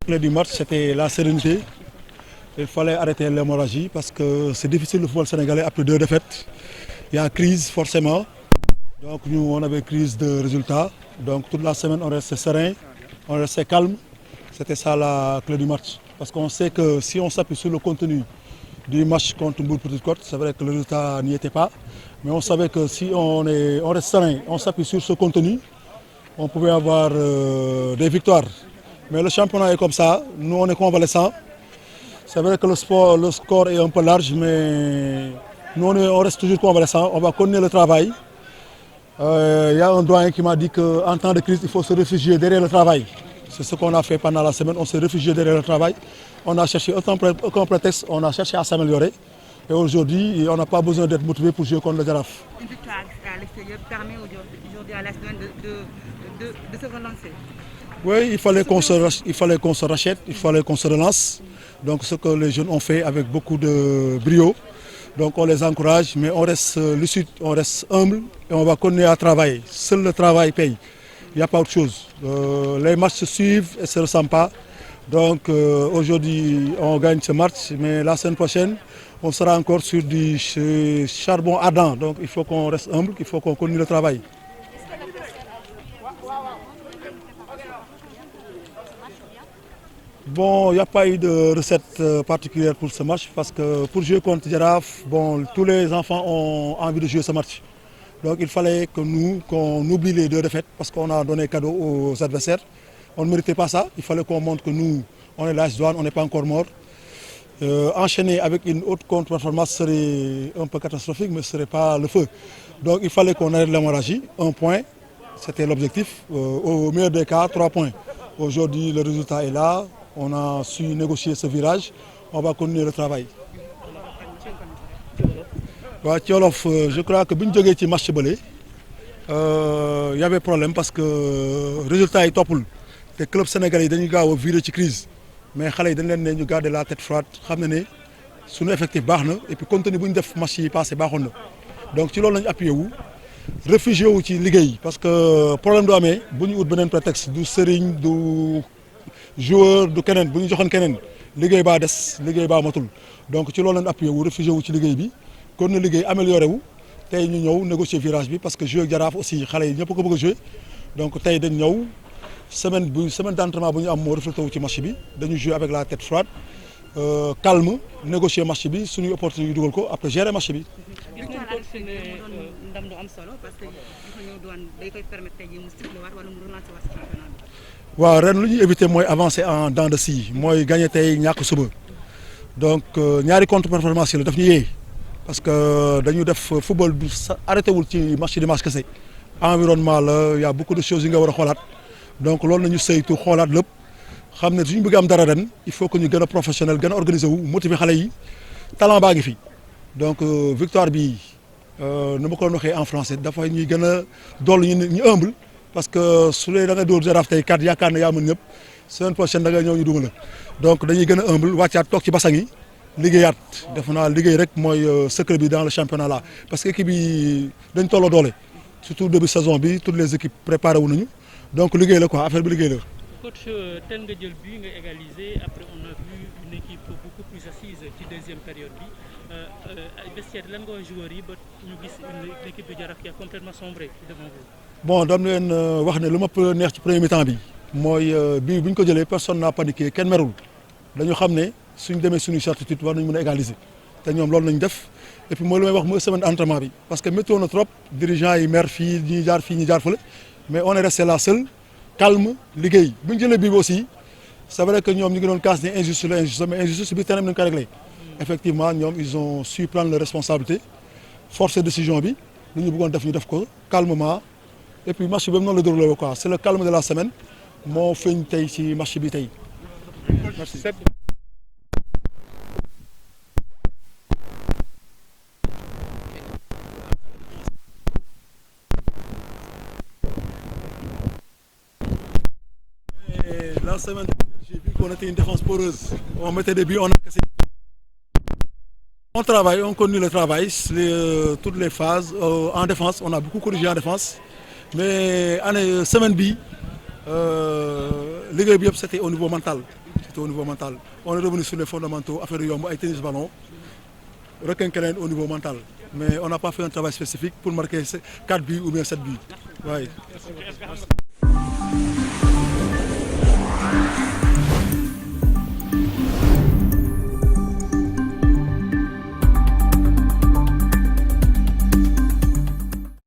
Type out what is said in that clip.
Le clé du match, c'était la sérénité. Il fallait arrêter l'hémorragie parce que c'est difficile le football sénégalais après 2 défaites. Il y a crise forcément. Donc nous, on avait crise de résultats. Donc toute la semaine, on restait serein, on restait calme. C'était ça la clé du match. Parce qu'on sait que si on s'appuie sur le contenu du match contre Mbour Petite Côte, c'est vrai que le résultat n'y était pas. Mais on savait que si on reste serein, on s'appuie sur ce contenu, on pouvait avoir des victoires. Mais le championnat est comme ça, nous on est convalescents. C'est vrai que le score est un peu large, mais nous on reste toujours convalescents, on va continuer le travail. Il y a un doyen qui m'a dit qu'en temps de crise, il faut se réfugier derrière le travail. C'est ce qu'on a fait pendant la semaine, on s'est réfugié derrière le travail. On a cherché aucun prétexte, on a cherché à s'améliorer. Et aujourd'hui, on n'a pas besoin d'être motivé pour jouer contre le Jaraaf. Une victoire à l'extérieur permet aujourd'hui à la semaine de se relancer. Oui, il fallait qu'on se rachète, il fallait qu'on se relance. Donc ce que les jeunes ont fait avec beaucoup de brio. Donc on les encourage, mais on reste lucide, on reste humble et on va continuer à travailler. Seul le travail paye. Il n'y a pas autre chose. Les matchs se suivent et ne se ressemblent pas. Donc aujourd'hui on gagne ce match, mais la semaine prochaine on sera encore sur du charbon ardent. Donc il faut qu'on reste humble, il faut qu'on continue le travail. Bon, il n'y a pas eu de recette particulière pour ce match parce que pour jouer contre Jaraaf, bon, tous les enfants ont envie de jouer ce match. Donc il fallait que qu'on oublie les 2 défaites parce qu'on a donné cadeau aux adversaires. On ne méritait pas ça, il fallait qu'on montre que nous, on est l'AS Douanes, on n'est pas encore mort. Enchaîner avec une autre contre-performance serait un peu catastrophique, mais ce ne serait pas le feu. Donc il fallait qu'on arrête l'hémorragie, 1 point, c'était l'objectif. Au meilleur des cas, 3 points. Aujourd'hui, le résultat est là. On a su négocier ce virage, on va continuer le travail. Je crois que quand on a match il y avait problème parce que le résultat est top. Les clubs sénégalais ont viré la crise. Mais les gens ont gardé la tête froide, son effectif est bon et puis compte tenu de match yi passé baaxoon na. Donc ci loolu lañu appuyé wu réfugié wu ci liggéey parce que problème du amee bu ñu ut beneen prétexte du sëriñ du joueur du keneen bu ñu joxoon keneen liggéey baa des liggéey baa matul donc ci loolu lañ appuyé wu réfugié wu ci liggéey bi kon na liggéey amélioré wu tey ñu ñëw négocier virage bi parce que joueur Jaraaf aussi xale yi ñëpp ko bëgg a jouer donc tey dañ ñëw semaine d'entraînement bu ñu am moo reflété wu ci match bi dañu jouer avec la tête froide calme négocier match bi suñuy opportunité yu dugal ko après gérer match bi. ndam du am solo parce que ñoo doon day koy permettre tey jii mu cycle waat wala mu relancer waat championnat bi. waaw ren lu ñuy éviter mooy avancer en dents de scie mooy gagner tey ñàkk suba donc ñaari contre-performance yi la daf ñu yee parce que dañu def football du arrêté wul ci match dimanche kese environnement la y a beaucoup de choses yi nga war a xoolaat donc loolu nañu saytu xoolaat lépp xam ne suñu bëgg am dara ren il faut que ñu gën a professionnel gën a organiser wu motiver xale yi talent baa ngi fi donc victoire bi nu ma ko waxee en français dafa ñuy gën a dolli ñu humble parce que su dee da nga dóor Jaraaf tey 4 yaakaar ne yaa mën ñëpp semaine prochaine da nga ñëw ñu dugal donc dañuy gën a humble wàccaat toog ci basang yi liggéeyaat def naa liggéey rek mooy secret bi dans le championnat là parce que équipe bi dañ tolloo doole surtout début saison bi toutes les équipes préparé wu nañu donc liggéey la quoi affaire bi liggéey la. Coach tel nga jël but nga égalisé après on a vu une équipe beaucoup plus assise ci deuxième période bi vestiaire lan nga wax joueurs yi ba ñu gis une équipe de Jaraaf qui a complètement sombré devant vous. Bon dam leen wax ne lu ma neex ci premier mi-temps bi mooy bii bu ñu ko jëlee personne n'a paniqué kenn merul dañu xam ne suñ demee suñu certitude war nañu mën a égaliser te ñoom loolu nañ def et puis mooy lu may wax mooy semaine d'entraînement bi parce que météo na trop dirigeants yi mer fii ñi jaar fii ñi jaar fële mais on est resté là seul calme liggéey bu ñu jëlee bii aussi c'est vrai que ñoom ñu ngi doon casse ne injuste la injuste mais injuste bi terrain bi nañu ko réglé effectivement ñoom ils ont su prendre les responsabilités forcer décision bi lu ñu bëggoon def ñu def ko calmement et puis match bi noonu la déroulé quoi c'est le calme de la semaine moo feeñ tey ci match bi tey. Merci. La semaine dernière, j'ai vu qu'on était une défense poreuse. On mettait des buts, on a cassé. On travaille, on continue le travail, toutes les phases. En défense, on a beaucoup corrigé en défense. Mais année semaine bi, ligue bi c'était au niveau mental. C'était au niveau mental. On est revenu sur les fondamentaux, affaire de yomb, tennis ballon, requinquer au niveau mental. Mais on n'a pas fait un travail spécifique pour marquer 4 buts ou bien 7 buts. Ouais.